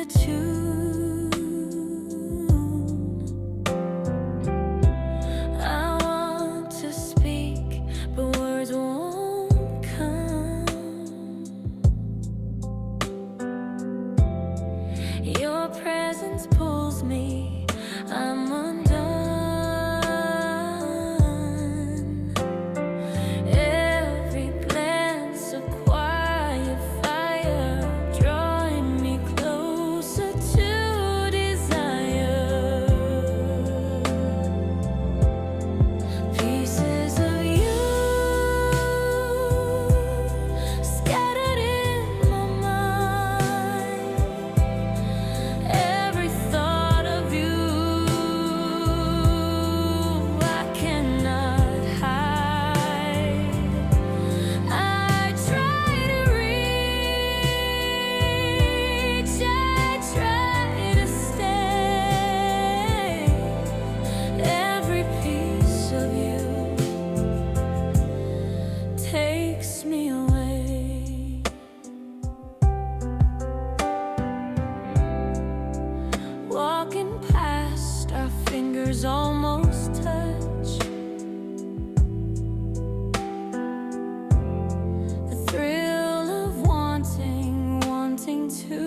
tune. I want to speak, but words won't come. Your presence pulls me, I'm undone. Every glance a quiet fire, drawing me closer to desire. Pieces of you scattered in my mind. Every thought of you I cannot hide. I try to reach, I try to stay. Every piece of you takes me away. Walking past, our fingers almost touch. The thrill of wanting to